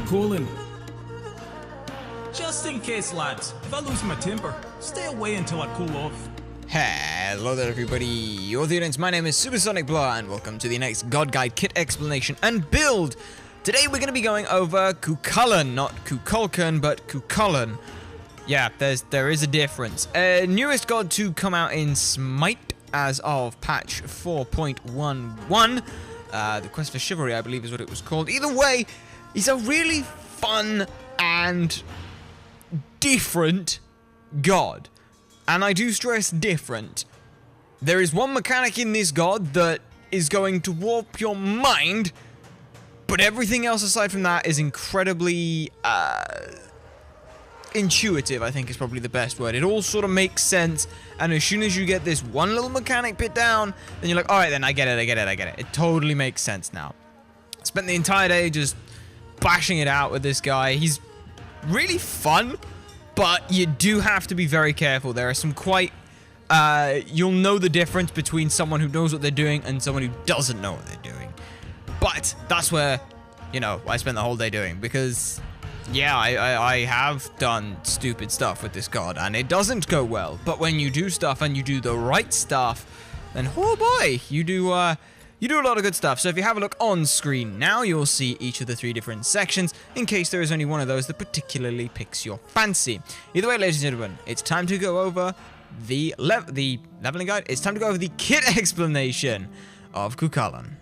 Chulainn. Just in case, lads, if I lose my temper, stay away until I cool off. Hello there everybody, you're the audience, my name is SuperSonicBlur and welcome to the next God Guide kit explanation and build. Today we're going to be going over Chulainn, not Chulainn, but Chulainn. Yeah, there is a difference. Newest god to come out in Smite as of patch 4.11. The Quest for Chivalry, I believe is what it was called. Either way, he's a really fun and different god. And I do stress different. There is one mechanic in this god that is going to warp your mind, but everything else aside from that is incredibly intuitive, I think is probably the best word. It all sort of makes sense, and as soon as you get this one little mechanic bit down, then you're like, alright then, I get it. It totally makes sense now. Spent the entire day just bashing it out with this guy. He's really fun, but you do have to be very careful. There are some quite... you'll know the difference between someone who knows what they're doing and someone who doesn't know what they're doing. But that's where, you know, I spent the whole day doing. Because, yeah, I have done stupid stuff with this god, and it doesn't go well. But when you do stuff and you do the right stuff, then, oh boy, you do a lot of good stuff. So if you have a look on screen now, you'll see each of the 3 different sections, in case there is only one of those that particularly picks your fancy. Either way, ladies and gentlemen, it's time to go over the leveling guide. It's time to go over the kit explanation of Chulainn.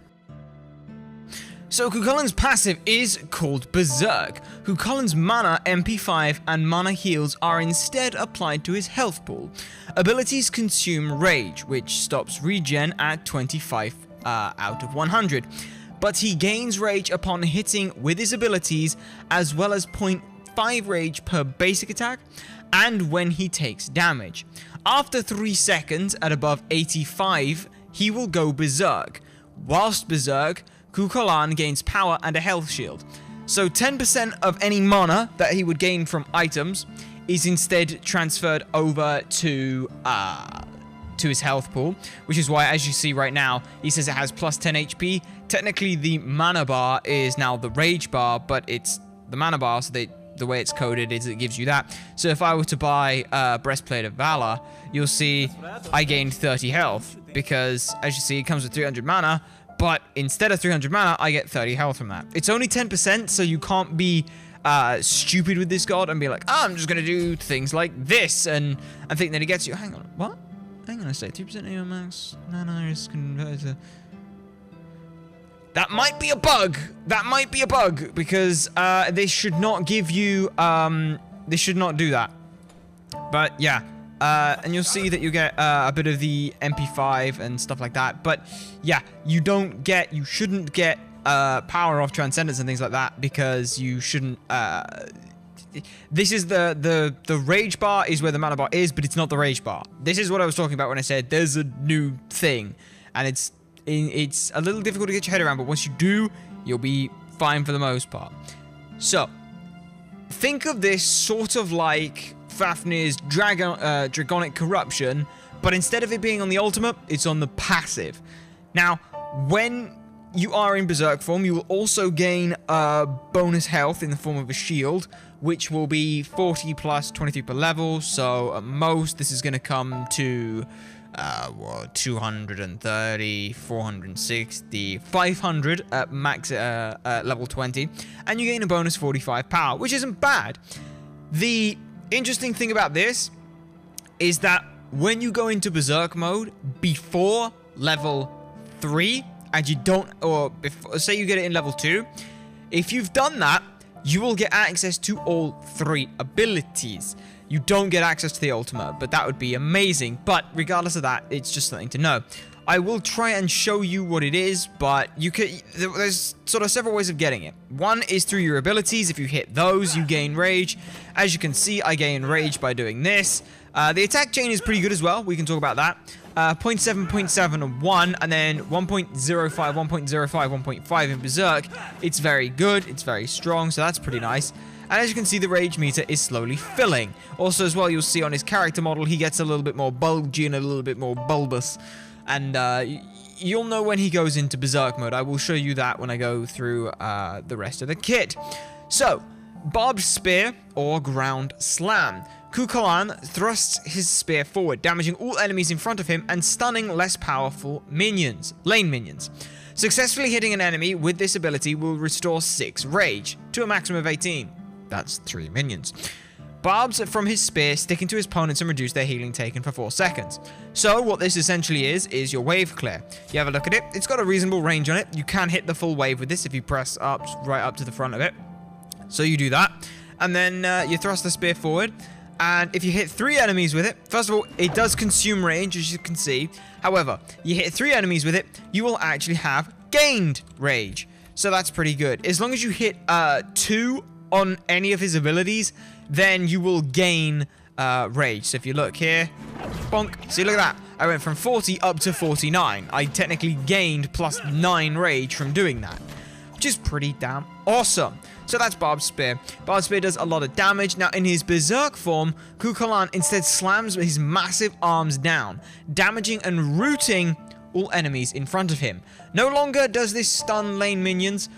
So Chulainn's passive is called Berserk. Chulainn's mana, MP5, and mana heals are instead applied to his health pool. Abilities consume Rage, which stops regen at 25 out of 100, but he gains Rage upon hitting with his abilities, as well as 0.5 Rage per basic attack, and when he takes damage. After 3 seconds at above 85, he will go Berserk. Whilst Berserk, Chulainn gains power and a health shield. So 10% of any mana that he would gain from items is instead transferred over to his health pool, which is why, as you see right now, he says it has plus 10 HP. Technically, the mana bar is now the rage bar, but it's the mana bar, so the way it's coded is it gives you that. So if I were to buy Breastplate of Valor, you'll see I gained 30 health, because, as you see, it comes with 300 mana, but instead of 300 mana, I get 30 health from that. It's only 10%, so you can't be stupid with this god and be like, oh, I'm just going to do things like this, and think that it gets you. Hang on, what? Hang on a sec, 2% of your max mana is converted to... That might be a bug. That might be a bug, because this should not give you... this should not do that. But, yeah. And you'll see that you get a bit of the MP5 and stuff like that. But, yeah, you shouldn't get power off Transcendence and things like that, because you shouldn't... this is the rage bar is where the mana bar is, but it's not the rage bar. This is what I was talking about when I said there's a new thing, and it's a little difficult to get your head around, but once you do, you'll be fine for the most part. So, think of this sort of like Fafnir's Dragonic Corruption, but instead of it being on the ultimate, it's on the passive. Now, when you are in Berserk form, you will also gain bonus health in the form of a shield, which will be 40 plus 23 per level. So at most, this is going to come to 230, 460, 500 at max level 20, and you gain a bonus 45 power, which isn't bad. The interesting thing about this is that when you go into Berserk mode before level 3, and you don't, or say you get it in level 2, if you've done that, you will get access to all 3 abilities. You don't get access to the ultimate, but that would be amazing. But regardless of that, it's just something to know. I will try and show you what it is, but there's sort of several ways of getting it. One is through your abilities. If you hit those, you gain rage. As you can see, I gain rage by doing this. The attack chain is pretty good as well. We can talk about that. 0.7, 0.7, and 1, and then 1.05, 1.05, 1.5 in Berserk. It's very good, it's very strong, so that's pretty nice. And as you can see, the rage meter is slowly filling. Also, as well, you'll see on his character model, he gets a little bit more bulgy and a little bit more bulbous. And you'll know when he goes into Berserk mode. I will show you that when I go through the rest of the kit. So, barbed spear or ground slam. Chulainn thrusts his spear forward, damaging all enemies in front of him and stunning less powerful minions, lane minions. Successfully hitting an enemy with this ability will restore 6 rage to a maximum of 18. That's 3 minions. Barbs from his spear stick into his opponents and reduce their healing taken for 4 seconds. So what this essentially is your wave clear. You have a look at it. It's got a reasonable range on it. You can hit the full wave with this if you press up right up to the front of it. So you do that. And then you thrust the spear forward. And if you hit 3 enemies with it, first of all, it does consume rage, as you can see. However, you hit 3 enemies with it, you will actually have gained rage. So that's pretty good. As long as you hit 2 on any of his abilities, then you will gain rage. So if you look here, bonk. See, look at that. I went from 40 up to 49. I technically gained plus 9 rage from doing that, which is pretty damn awesome. So that's Barbed Spear. Barbed Spear does a lot of damage. Now, in his Berserk form, Chulainn instead slams his massive arms down, damaging and rooting all enemies in front of him. No longer does this stun lane minions,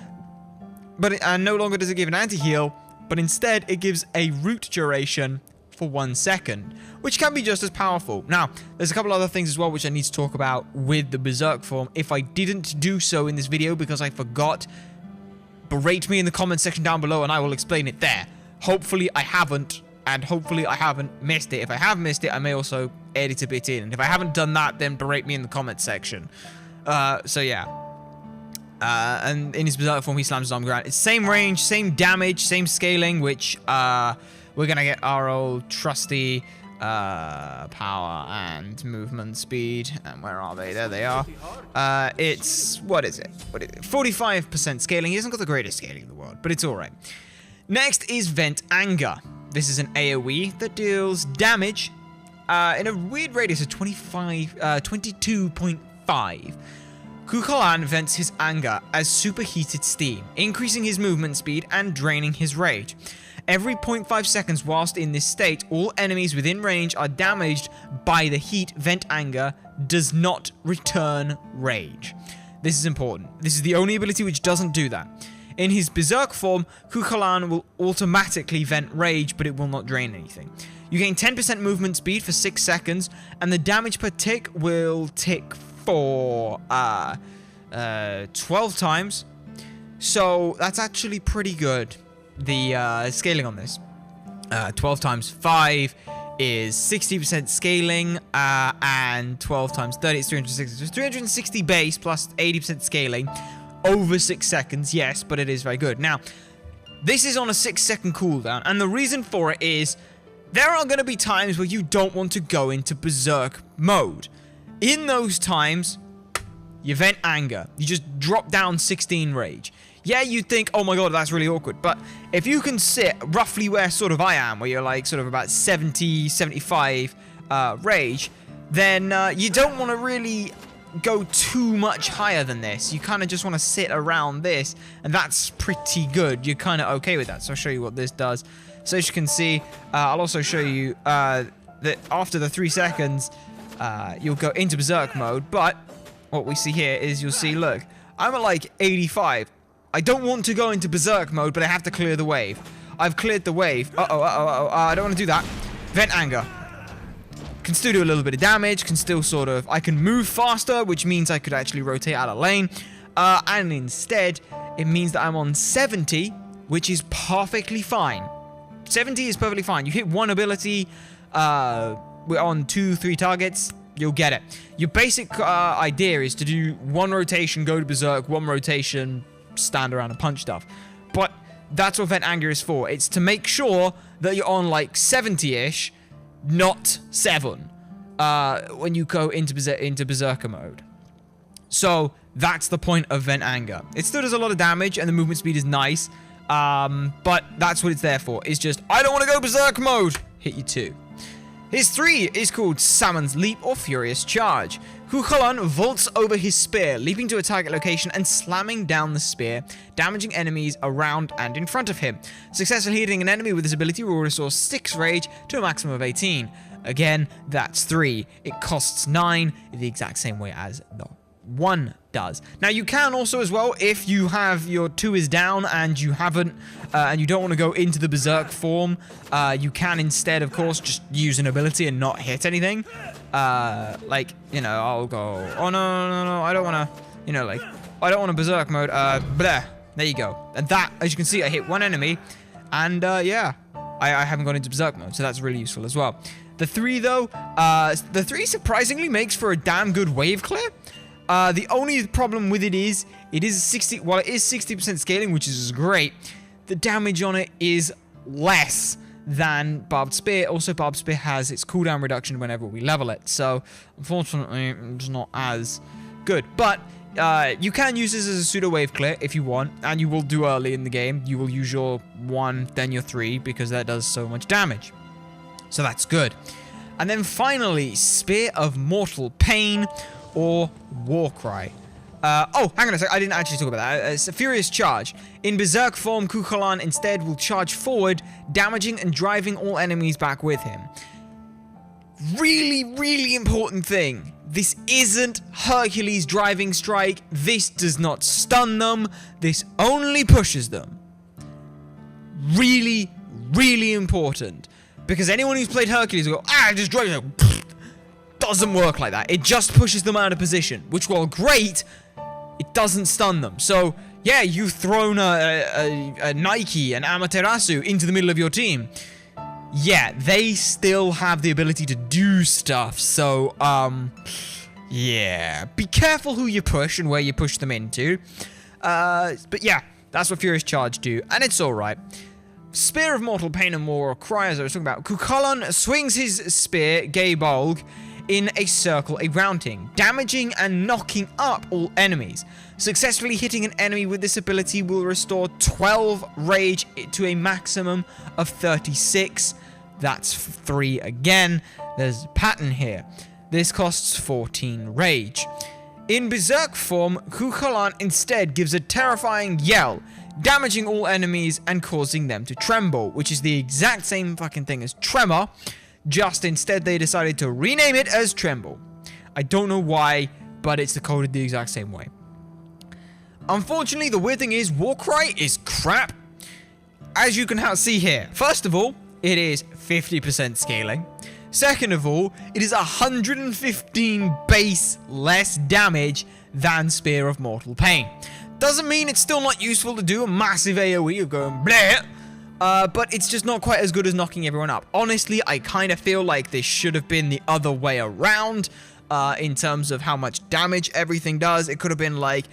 and no longer does it give an anti-heal, but instead it gives a root duration for 1 second, which can be just as powerful. Now, there's a couple other things as well which I need to talk about with the Berserk form. If I didn't do so in this video because I forgot, berate me in the comment section down below and I will explain it there. Hopefully I haven't, and hopefully I haven't missed it. If I have missed it, I may also edit a bit in. And if I haven't done that, then berate me in the comment section. So yeah. And in his Berserk form, he slams his arm ground. It's same range, same damage, same scaling, which we're going to get our old trusty power and movement speed. And where are they? There they are. It's, what is it? 45% scaling. He hasn't got the greatest scaling in the world, but it's all right. Next is Vent Anger. This is an AoE that deals damage in a weird radius of 22.5. Chulainn vents his anger as superheated steam, increasing his movement speed and draining his rage. Every 0.5 seconds whilst in this state, all enemies within range are damaged by the heat. Vent Anger does not return rage. This is important. This is the only ability which doesn't do that. In his Berserk form, Chulainn will automatically vent rage, but it will not drain anything. You gain 10% movement speed for 6 seconds, and the damage per tick will tick for 12 times. So that's actually pretty good. The scaling on this. 12 times 5 is 60% scaling, and 12 times 30 is 360. So 360 base plus 80% scaling over 6 seconds, yes, but it is very good. Now, this is on a 6-second cooldown, and the reason for it is there are going to be times where you don't want to go into Berserk mode. In those times, you vent anger. You just drop down 16 rage. Yeah, you'd think, oh my god, that's really awkward. But if you can sit roughly where sort of I am, where you're like sort of about 70, 75 rage, then you don't want to really go too much higher than this. You kind of just want to sit around this, and that's pretty good. You're kind of okay with that. So I'll show you what this does. So as you can see, I'll also show you that after the 3 seconds, you'll go into Berserk mode, but what we see here is you'll see, look, I'm at like 85. I don't want to go into Berserk mode, but I have to clear the wave. I've cleared the wave. I don't want to do that. Vent Anger. Can still do a little bit of damage, can still sort of, I can move faster, which means I could actually rotate out of lane. And instead, it means that I'm on 70, which is perfectly fine. 70 is perfectly fine. You hit one ability, we're on 2-3 targets, you'll get it. Your basic idea is to do one rotation, go to Berserk, one rotation, stand around and punch stuff. But that's what Vent Anger is for. It's to make sure that you're on like 70-ish, not 7, when you go into Berserker mode. So that's the point of Vent Anger. It still does a lot of damage and the movement speed is nice, but that's what it's there for. It's just, I don't want to go Berserk mode. Hit you 2. His 3 is called Salmon Leap or Furious Charge. Chulainn vaults over his spear, leaping to a target location and slamming down the spear, damaging enemies around and in front of him. Successfully hitting an enemy with this ability will restore 6 rage to a maximum of 18. Again, that's 3. It costs 9, the exact same way as the 1 does. Now, you can also as well, if you have your 2 is down and you haven't, and you don't want to go into the Berserk form, you can instead, of course, just use an ability and not hit anything. Like, you know, I'll go, oh, no, I don't want to, you know, like, I don't want a Berserk mode, blah. There you go. And that, as you can see, I hit 1 enemy, and, yeah, I haven't gone into Berserk mode, so that's really useful as well. The 3, though, the 3 surprisingly makes for a damn good wave clear. The only problem with it is 60, while it is 60% scaling, which is great, the damage on it is less than Barbed Spear. Also, Barbed Spear has its cooldown reduction whenever we level it, so unfortunately, it's not as good. But you can use this as a pseudo wave clear if you want, and you will do early in the game. You will use your 1, then your 3, because that does so much damage. So that's good. And then finally, Spear of Mortal Pain, or Warcry. Oh, hang on a sec, I didn't actually talk about that. It's a Furious Charge. In Berserk form, Chulainn instead will charge forward, damaging and driving all enemies back with him. Really, really important thing. This isn't Hercules' driving strike. This does not stun them. This only pushes them. Really, really important. Because anyone who's played Hercules will go, just drive them. Doesn't work like that. It just pushes them out of position, which, while great, it doesn't stun them. So, yeah, you've thrown a Nike, an Amaterasu into the middle of your team. Yeah, they still have the ability to do stuff. So, yeah. Be careful who you push and where you push them into. But yeah, that's what Furious Charge do, and it's alright. Spear of Mortal Pain and Warcry, as I was talking about. Chulainn swings his spear, Gaybolg, in a circle around him, damaging and knocking up all enemies. Successfully hitting an enemy with this ability will restore 12 rage to a maximum of 36. That's 3 again. There's a pattern here. This costs 14 rage. In Berserk form, Chulainn instead gives a terrifying yell, damaging all enemies and causing them to tremble, which is the exact same fucking thing as Tremor, just instead they decided to rename it as Tremble. I don't know why, but it's decoded the exact same way. Unfortunately, the weird thing is, Warcry is crap. As you can see here, first of all, it is 50% scaling. Second of all, it is 115 base less damage than Spear of Mortal Pain. Doesn't mean it's still not useful to do a massive AoE of going bleh, but it's just not quite as good as knocking everyone up. Honestly, I kind of feel like this should have been the other way around in terms of how much damage everything does. It could have been like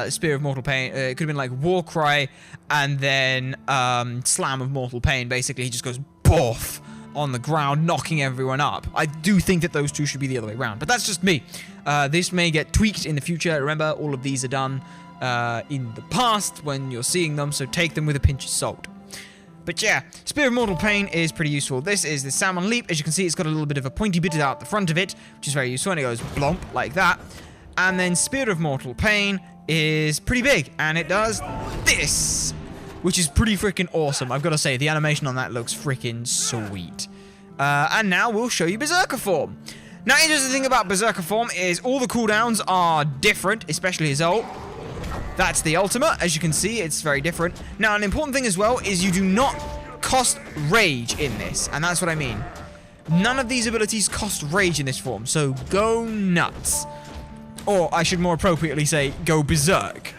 Spear of Mortal Pain, it could have been like Warcry, and then Slam of Mortal Pain. Basically, he just goes boff on the ground, knocking everyone up. I do think that those two should be the other way around, but that's just me. This may get tweaked in the future. Remember, all of these are done in the past when you're seeing them, so take them with a pinch of salt. But yeah, Spear of Mortal Pain is pretty useful. This is the Salmon Leap. As you can see, it's got a little bit of a pointy bit out the front of it, which is very useful, and it goes blomp like that. And then Spear of Mortal Pain is pretty big, and it does this, which is pretty freaking awesome. I've got to say, the animation on that looks freaking sweet. And now we'll show you Berserker form. Now, interesting thing about Berserker form is all the cooldowns are different, especially his ult. That's the ultimate. As you can see, it's very different. Now, an important thing as well is you do not cost rage in this, and that's what I mean. None of these abilities cost rage in this form, so go nuts. Or, I should more appropriately say, go berserk.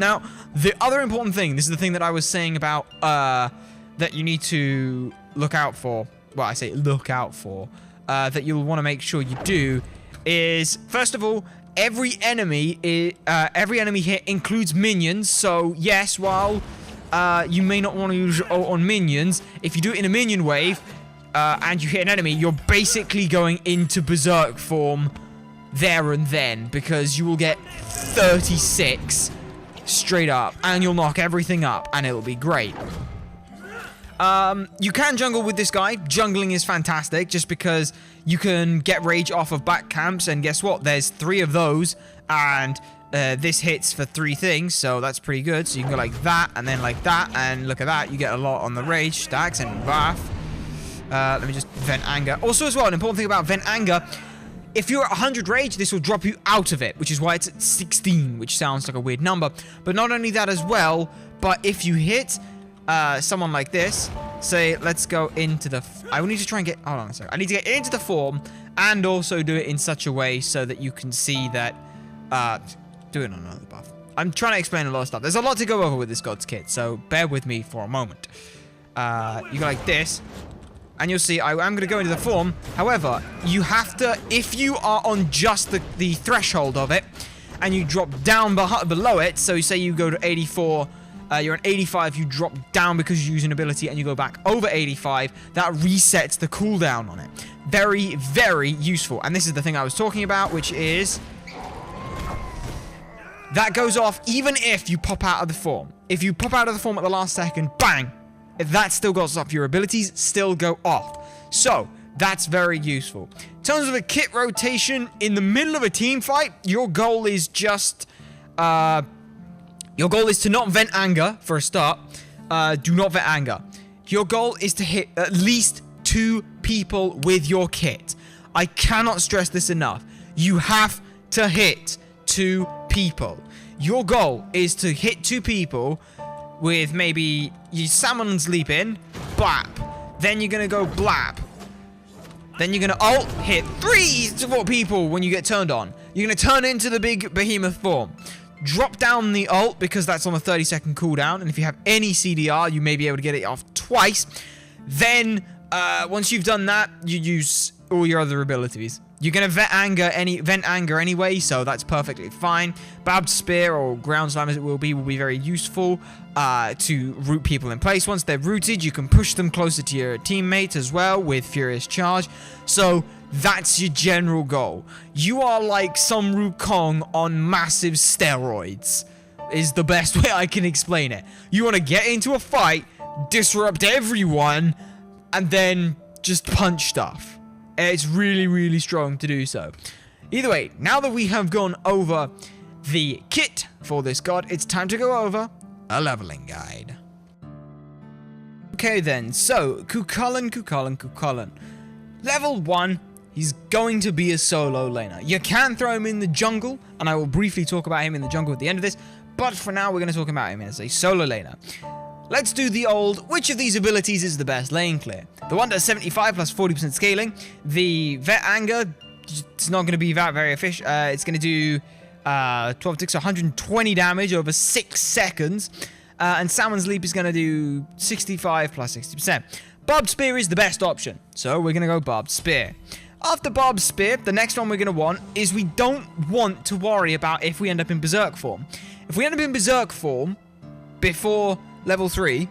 Now, the other important thing, this is the thing that I was saying about, that you need to look out for. Well, I say look out for. That you'll want to make sure you do, is, first of all, every enemy here includes minions, so yes, while you may not want to use your ult on minions, if you do it in a minion wave, and you hit an enemy, you're basically going into Berserk form there and then, because you will get 36 straight up, and you'll knock everything up, and it'll be great. You can jungle with this guy. Jungling is fantastic, just because you can get rage off of back camps, and guess what? There's 3 of those, and this hits for 3 things, so that's pretty good. So you can go like that, and then like that, and look at that. You get a lot on the rage stacks and buff. Let me just vent anger. Also, as well, an important thing about vent anger, If you're at 100 rage, this will drop you out of it, which is why it's at 16, which sounds like a weird number. But not only that as well, but if you hit someone like this, say, let's go into the... I will need to try and get... Hold on a second. I need to get into the form and also do it in such a way so that you can see that... do it on another buff. I'm trying to explain a lot of stuff. There's a lot to go over with this God's Kit, so bear with me for a moment. You go like this, and you'll see I am going to go into the form. However, you have to... If you are on just the threshold of it, and you drop down below it, so say you go to 84... you're at 85, you drop down because you use an ability and you go back over 85, that resets the cooldown on it. Very, very useful. And this is the thing I was talking about, which is... That goes off even if you pop out of the form. If you pop out of the form at the last second, bang! If that still goes off, your abilities still go off. So, that's very useful. In terms of a kit rotation, in the middle of a team fight, your goal is just... Your goal is to not vent anger, for a start. Do not vent anger. Your goal is to hit at least 2 people with your kit. I cannot stress this enough. You have to hit 2 people. Your goal is to hit 2 people with maybe you Salmon Leap in, blap. Then you're going to go blap. Then you're going to ult, hit 3 to 4 people when you get turned on. You're going to turn into the big behemoth form. Drop down the ult because that's on a 30-second cooldown, and if you have any CDR, you may be able to get it off twice. Then, once you've done that, you use all your other abilities. You're gonna vent anger anyway, so that's perfectly fine. Barbed Spear or Ground Slam as it will be very useful to root people in place. Once they're rooted, you can push them closer to your teammates as well with Furious Charge. So that's your general goal. You are like some Wukong on massive steroids, is the best way I can explain it. You want to get into a fight, disrupt everyone, and then just punch stuff. It's really, really strong to do so. Either way, now that we have gone over the kit for this god, it's time to go over a leveling guide. Okay then, so Chulainn. Level 1, he's going to be a solo laner. You can throw him in the jungle, and I will briefly talk about him in the jungle at the end of this, but for now we're going to talk about him as a solo laner. Let's do the old, which of these abilities is the best lane clear? The one does 75 plus 40% scaling. The Vet Anger, it's not going to be that very efficient. It's going to do 12 ticks, so 120 damage over 6 seconds. And Salmon Leap is going to do 65 plus 60%. Barbed Spear is the best option, so we're going to go Barbed Spear. After Barbed Spear, the next one we're going to want is we don't want to worry about if we end up in Berserk form. If we end up in Berserk form before level 3,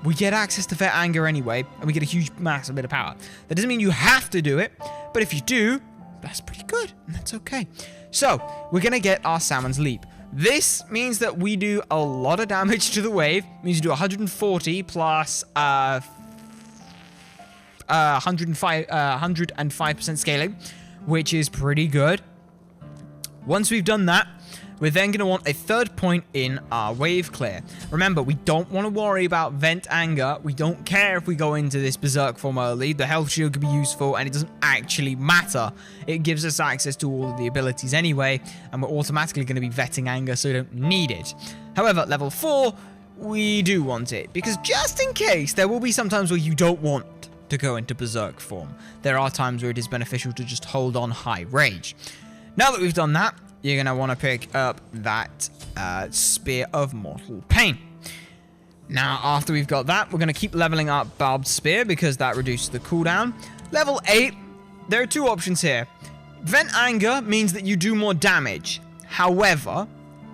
we get access to Vet Anger anyway, and we get a huge, massive bit of power. That doesn't mean you have to do it, but if you do, that's pretty good, and that's okay. So, we're going to get our Salmon Leap. This means that we do a lot of damage to the wave. It means you do 140 plus 105% scaling, which is pretty good. Once we've done that, we're then going to want a 3rd point in our wave clear. Remember, we don't want to worry about Vent Anger. We don't care if we go into this Berserk form early. The health shield could be useful, and it doesn't actually matter. It gives us access to all of the abilities anyway, and we're automatically going to be vetting Anger, so we don't need it. However, level 4, we do want it, because just in case, there will be some times where you don't want to go into Berserk form. There are times where it is beneficial to just hold on high rage. Now that we've done that, you're going to want to pick up that Spear of Mortal Pain. Now, after we've got that, we're going to keep leveling up Barbed Spear because that reduces the cooldown. Level 8, there are 2 options here. Vent Anger means that you do more damage. However,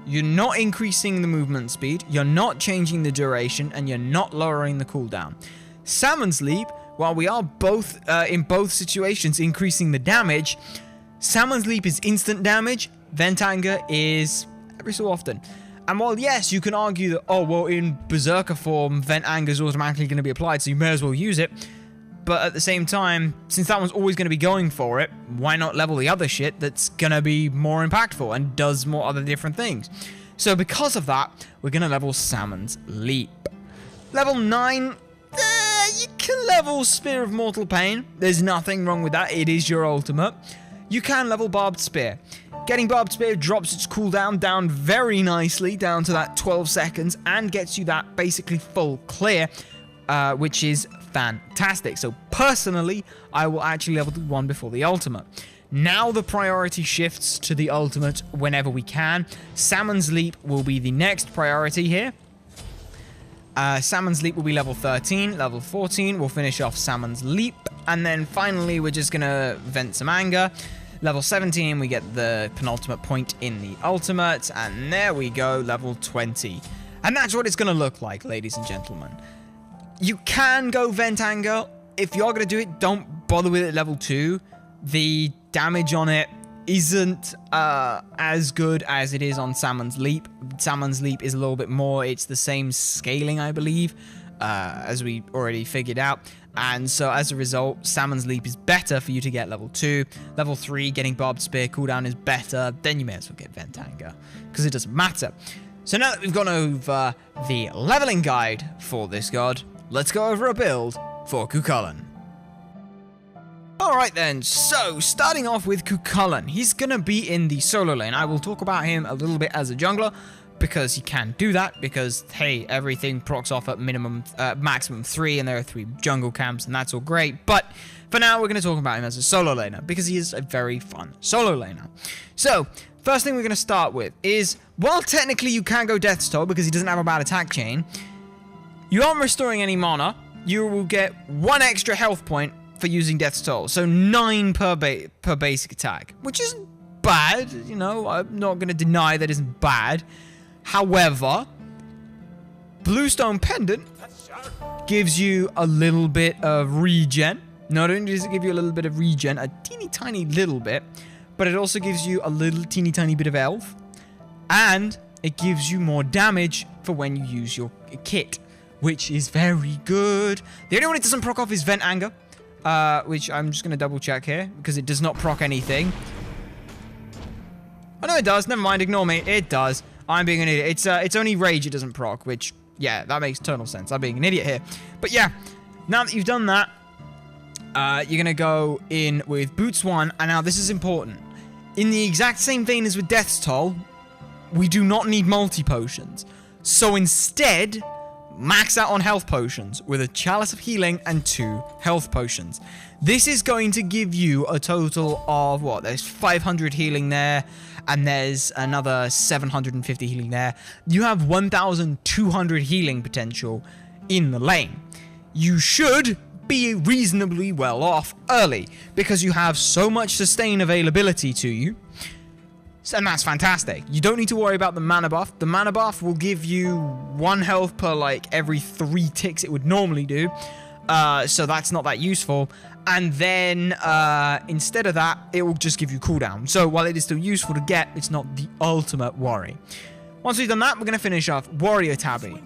you're not increasing the movement speed, you're not changing the duration, and you're not lowering the cooldown. Salmon Leap, while we are both in both situations increasing the damage, Salmon Leap is instant damage, Vent Anger is every so often. And while, yes, you can argue that, oh, well, in Berserker form, Vent Anger is automatically going to be applied, so you may as well use it. But at the same time, since that one's always going to be going for it, why not level the other shit that's going to be more impactful and does more other different things? So because of that, we're going to level Salmon's Leap. Level 9, you can level Spear of Mortal Pain. There's nothing wrong with that. It is your ultimate. you can level Barbed Spear. Getting Barbed Spear drops its cooldown down very nicely, down to that 12 seconds, and gets you that basically full clear, which is fantastic. So personally, I will actually level the one before the ultimate. Now the priority shifts to the ultimate whenever we can. Salmon's Leap will be the next priority here. Salmon's Leap will be level 13. Level 14, we'll finish off Salmon's Leap. And then finally, we're just going to vent some anger. Level 17, we get the penultimate point in the ultimate. And there we go, level 20. And that's what it's going to look like, ladies and gentlemen. You can go vent anger. If you're going to do it, don't bother with it level 2. The damage on it isn't as good as it is on Salmon's Leap. Salmon's Leap is a little bit more. It's the same scaling, I believe, as we already figured out. And so as a result, Salmon's Leap is better for you to get level 2. Level 3, getting Barbed Spear cooldown is better. Then you may as well get Vent Anger, because it doesn't matter. So now that we've gone over the leveling guide for this god, let's go over a build for Chulainn. Alright then, so starting off with Chulainn, he's gonna be in the solo lane. I will talk about him a little bit as a jungler, because he can do that, because hey, everything procs off at maximum 3, and there are 3 jungle camps, and that's all great. But for now, we're gonna talk about him as a solo laner, because he is a very fun solo laner. So, first thing we're gonna start with is, while technically you can go Death's Toll, because he doesn't have a bad attack chain, you aren't restoring any mana. You will get 1 extra health point for using Death's Toll, so 9 per basic attack, which isn't bad, you know, I'm not going to deny that isn't bad. However, Bluestone Pendant gives you a little bit of regen. Not only does it give you a little bit of regen, a teeny tiny little bit, but it also gives you a little teeny tiny bit of health, and it gives you more damage for when you use your kit, which is very good. The only one it doesn't proc off is Vent Anger, which I'm just going to double check here, because it does not proc anything. Oh, no, it does. Never mind. Ignore me. It does. I'm being an idiot. It's only Rage it doesn't proc, which, yeah, that makes total sense. I'm being an idiot here. But, yeah, now that you've done that, you're going to go in with Boots 1. And now this is important. In the exact same vein as with Death's Toll, we do not need multi-potions. So instead, max out on health potions with a Chalice of Healing and 2 health potions. This is going to give you a total of, what, there's 500 healing there, and there's another 750 healing there. You have 1,200 healing potential in the lane. You should be reasonably well off early, because you have so much sustain availability to you. And that's fantastic. You don't need to worry about the mana buff. The mana buff will give you 1 health per, like, every 3 ticks it would normally do. So that's not that useful. And then, instead of that, it will just give you cooldown. So while it is still useful to get, it's not the ultimate worry. Once we've done that, we're going to finish off Warrior Tabby.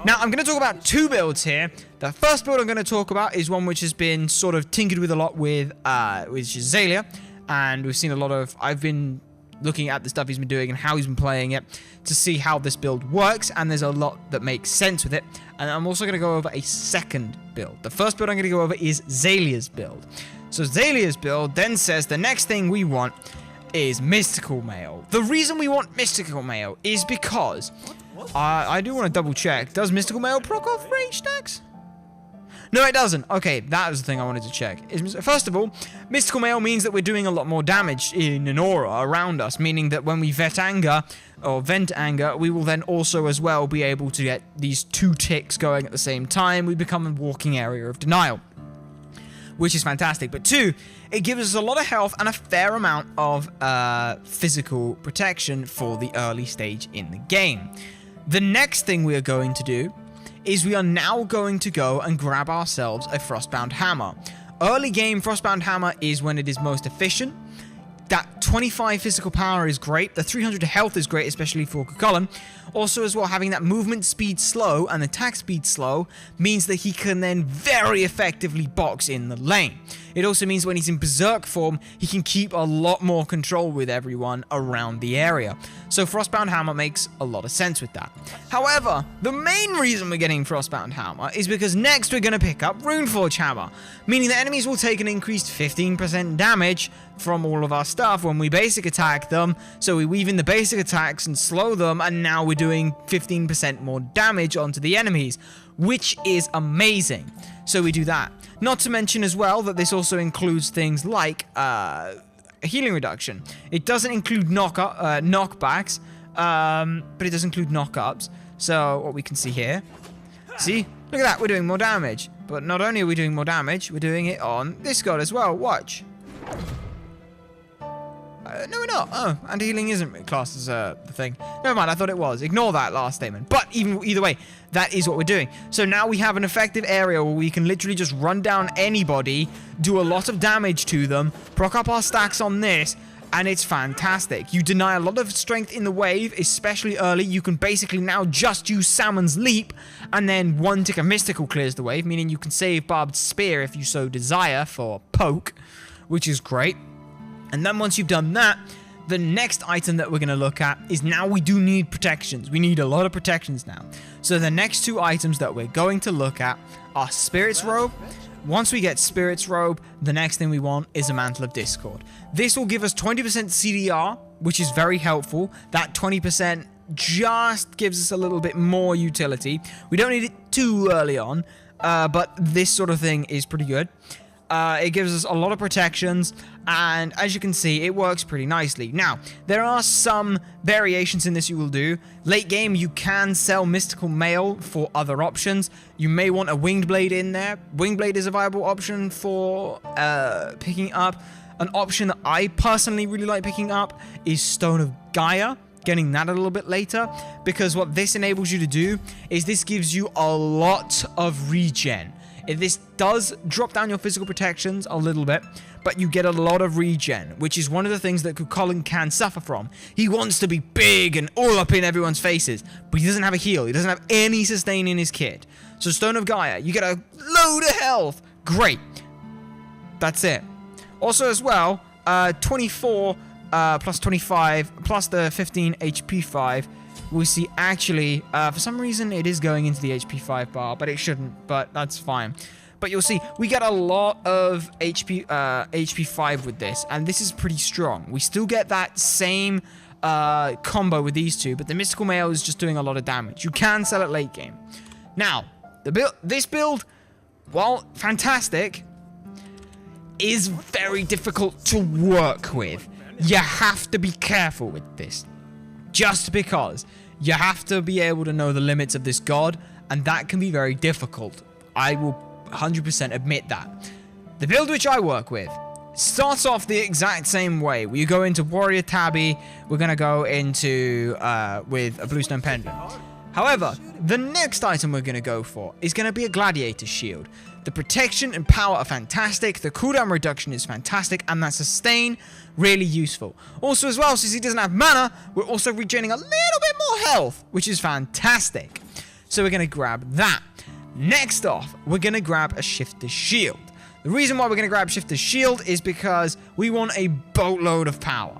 Now, I'm going to talk about 2 builds here. The first build I'm going to talk about is one which has been sort of tinkered with a lot with Zalia. And we've seen a lot of... I've been looking at the stuff he's been doing and how he's been playing it to see how this build works, and there's a lot that makes sense with it. And I'm also going to go over a second build. The first build I'm going to go over is Zalia's build. So Zalia's build then says the next thing we want is Mystical Mail. The reason we want Mystical Mail is because I do want to double check. Does Mystical Mail proc off rage stacks? No, it doesn't. Okay, that was the thing I wanted to check. First of all, Mystical Mail means that we're doing a lot more damage in an aura around us, meaning that when we Vent Anger, we will then also as well be able to get these 2 ticks going at the same time. We become a walking area of denial, which is fantastic. But 2, it gives us a lot of health and a fair amount of physical protection for the early stage in the game. The next thing we are going to do is we are now going to go and grab ourselves a Frostbound Hammer. Early game Frostbound Hammer is when it is most efficient. That 25 physical power is great. The 300 health is great, especially for Chulainn. Also as well, having that movement speed slow and attack speed slow means that he can then very effectively box in the lane. It also means when he's in Berserk form, he can keep a lot more control with everyone around the area. So Frostbound Hammer makes a lot of sense with that. However, the main reason we're getting Frostbound Hammer is because next we're going to pick up Runeforge Hammer, meaning that enemies will take an increased 15% damage from all of our stuff when we basic attack them. So we weave in the basic attacks and slow them, and now we're doing 15% more damage onto the enemies, which is amazing. So we do that. Not to mention as well that this also includes things like healing reduction. It doesn't include knockbacks, but it does include knockups. So what we can see here, see, look at that, we're doing more damage. But not only are we doing more damage, we're doing it on this god as well. Watch. No, we're not. Oh, and healing isn't classed as the thing. Never mind, I thought it was. Ignore that last statement. But either way, that is what we're doing. So now we have an effective area where we can literally just run down anybody, do a lot of damage to them, proc up our stacks on this, and it's fantastic. You deny a lot of strength in the wave, especially early. You can basically now just use Salmon's Leap, and then one tick of Mystical clears the wave, meaning you can save Barbed Spear if you so desire for poke, which is great. And then once you've done that, the next item that we're going to look at is now we do need protections. We need a lot of protections now. So the next two items that we're going to look at are Spirit's Robe. Once we get Spirit's Robe, the next thing we want is a Mantle of Discord. This will give us 20% CDR, which is very helpful. That 20% just gives us a little bit more utility. We don't need it too early on, but this sort of thing is pretty good. It gives us a lot of protections, and as you can see, it works pretty nicely. Now, there are some variations in this you will do. Late game, you can sell Mystical Mail for other options. You may want a Winged Blade in there. Winged Blade is a viable option for picking up. An option that I personally really like picking up is Stone of Gaia. Getting that a little bit later, because what this enables you to do is this gives you a lot of regen. This does drop down your physical protections a little bit, but you get a lot of regen, which is one of the things that Chulainn can suffer from. He wants to be big and all up in everyone's faces, but he doesn't have a heal. He doesn't have any sustain in his kit. So Stone of Gaia, you get a load of health. Great. That's it. Also as well, 24 plus 25 plus the 15 HP 5. We see actually, for some reason, it is going into the HP 5 bar, but it shouldn't, but that's fine. But you'll see, we get a lot of HP 5 with this, and this is pretty strong. We still get that same combo with these two, but the Mystical Mail is just doing a lot of damage. You can sell it late game. Now, this build, while fantastic, is very difficult to work with. You have to be careful with this. Just because you have to be able to know the limits of this god, and that can be very difficult. I will 100% admit that. The build which I work with starts off the exact same way. We go into Warrior Tabby, we're going to go into with a Bluestone Pendant. However, the next item we're going to go for is going to be a Gladiator Shield. The protection and power are fantastic, the cooldown reduction is fantastic, and that sustain, really useful. Also as well, since he doesn't have mana, we're also regenerating a little bit more health, which is fantastic. So we're going to grab that. Next off, we're going to grab a Shifter's Shield. The reason why we're going to grab Shifter's Shield is because we want a boatload of power.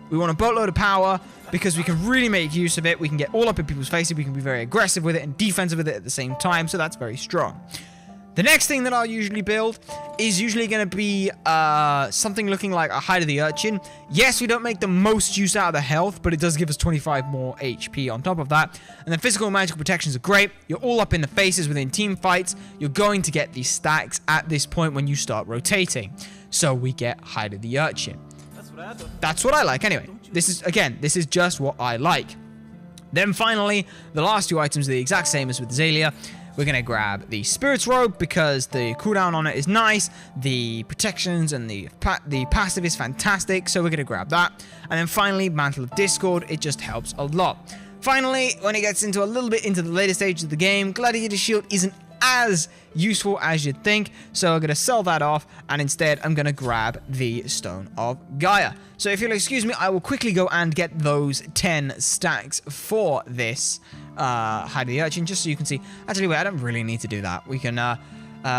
We want a boatload of power because we can really make use of it. We can get all up in people's faces. We can be very aggressive with it and defensive with it at the same time. So that's very strong. The next thing that I'll usually build is usually going to be something looking like a Hide of the Urchin. Yes, we don't make the most use out of the health, but it does give us 25 more HP on top of that. And then physical and magical protections are great. You're all up in the faces within team fights. You're going to get these stacks at this point when you start rotating. So we get Hide of the Urchin. That's what I like anyway. This is just what I like. Then finally, the last two items are the exact same as with Azalea. We're going to grab the Spirit's Robe because the cooldown on it is nice. The protections and the passive is fantastic. So we're going to grab that. And then finally, Mantle of Discord. It just helps a lot. Finally, when it gets into a little bit into the later stages of the game, Gladiator Shield isn't as useful as you'd think. So I'm going to sell that off. And instead, I'm going to grab the Stone of Gaia. So if you'll excuse me, I will quickly go and get those 10 stacks for this Hide of the Urchin, just so you can see. Actually, wait, I don't really need to do that. We can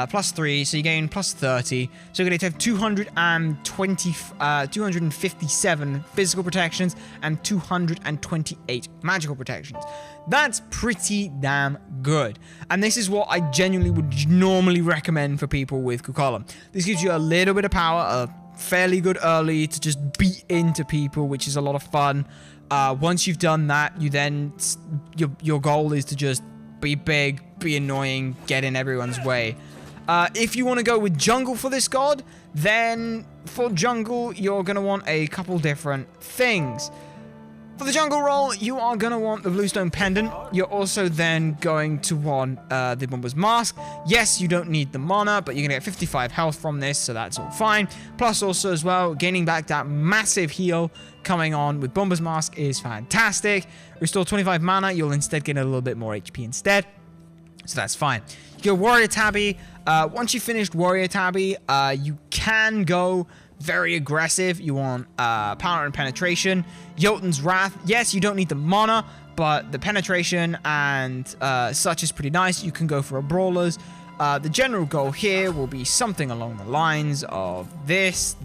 plus 3, so you gain plus 30. So you're going to have 257 physical protections and 228 magical protections. That's pretty damn good. And this is what I genuinely would normally recommend for people with Chulainn. This gives you a little bit of power, fairly good early to just beat into people, which is a lot of fun. Once you've done that, you then your goal is to just be big, be annoying, get in everyone's way. If you want to go with jungle for this god, then for jungle, you're going to want a couple different things. For the jungle role, you are going to want the Bluestone Pendant. You're also then going to want the Bomber's Mask. Yes, you don't need the mana, but you're going to get 55 health from this, so that's all fine. Plus also as well, gaining back that massive heal coming on with Bomber's Mask is fantastic. Restore 25 mana, you'll instead get a little bit more HP instead. So that's fine. Your Warrior Tabby. Once you finished Warrior Tabby, you can go very aggressive. You want Power and Penetration. Jotun's Wrath. Yes, you don't need the mana, but the penetration and such is pretty nice. You can go for a Brawlers. The general goal here will be something along the lines of this.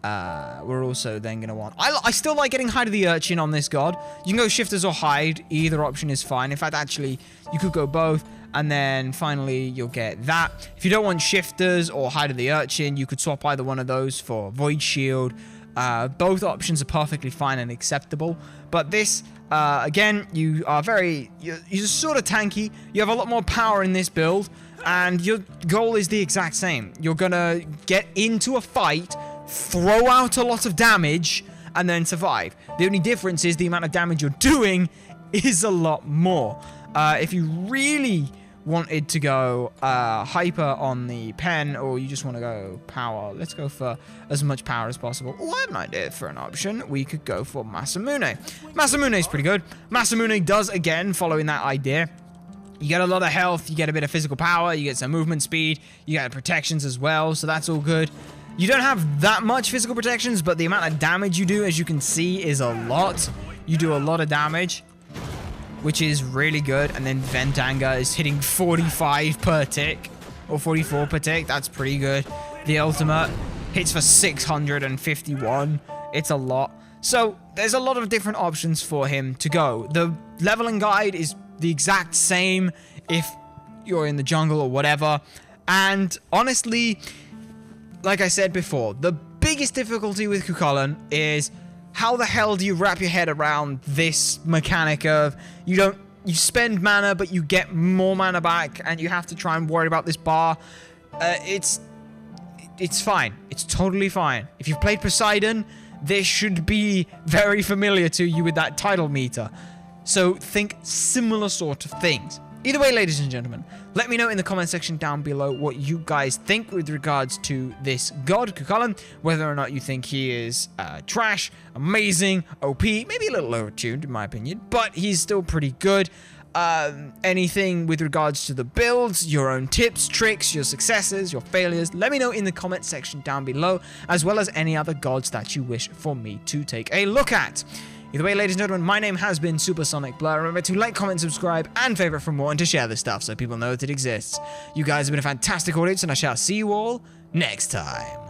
We're also then going to want... I still like getting Hide of the Urchin on this god. You can go Shifters or Hide. Either option is fine. In fact, actually, you could go both. And then finally, you'll get that. If you don't want Shifters or Hide of the Urchin, you could swap either one of those for Void Shield. Both options are perfectly fine and acceptable. But this, again, you are you're sort of tanky. You have a lot more power in this build. And your goal is the exact same. You're going to get into a fight, throw out a lot of damage, and then survive. The only difference is the amount of damage you're doing is a lot more. If you really wanted to go hyper on the pen, or you just want to go power, let's go for as much power as possible. Oh, I have an idea for an option. We could go for Masamune. Masamune is pretty good. Masamune does, again, following that idea. You get a lot of health, you get a bit of physical power, you get some movement speed, you get protections as well, so that's all good. You don't have that much physical protections, but the amount of damage you do, as you can see, is a lot. You do a lot of damage, which is really good. And then Ventanga is hitting 45 per tick, or 44 per tick. That's pretty good. The ultimate hits for 651. It's a lot. So there's a lot of different options for him to go. The leveling guide is the exact same if you're in the jungle or whatever. And honestly, like I said before, the biggest difficulty with Chulainn is how the hell do you wrap your head around this mechanic of you spend mana but you get more mana back and you have to try and worry about this bar. It's fine. It's totally fine. If you've played Poseidon, this should be very familiar to you with that tidal meter. So think similar sort of things. Either way, ladies and gentlemen, let me know in the comment section down below what you guys think with regards to this god, Chulainn, whether or not you think he is trash, amazing, OP, maybe a little overtuned in my opinion, but he's still pretty good. Anything with regards to the builds, your own tips, tricks, your successes, your failures, let me know in the comment section down below, as well as any other gods that you wish for me to take a look at. Either way, ladies and gentlemen, my name has been SuperSonicBlur. Remember to like, comment, subscribe, and favorite for more, and to share this stuff so people know that it exists. You guys have been a fantastic audience, and I shall see you all next time.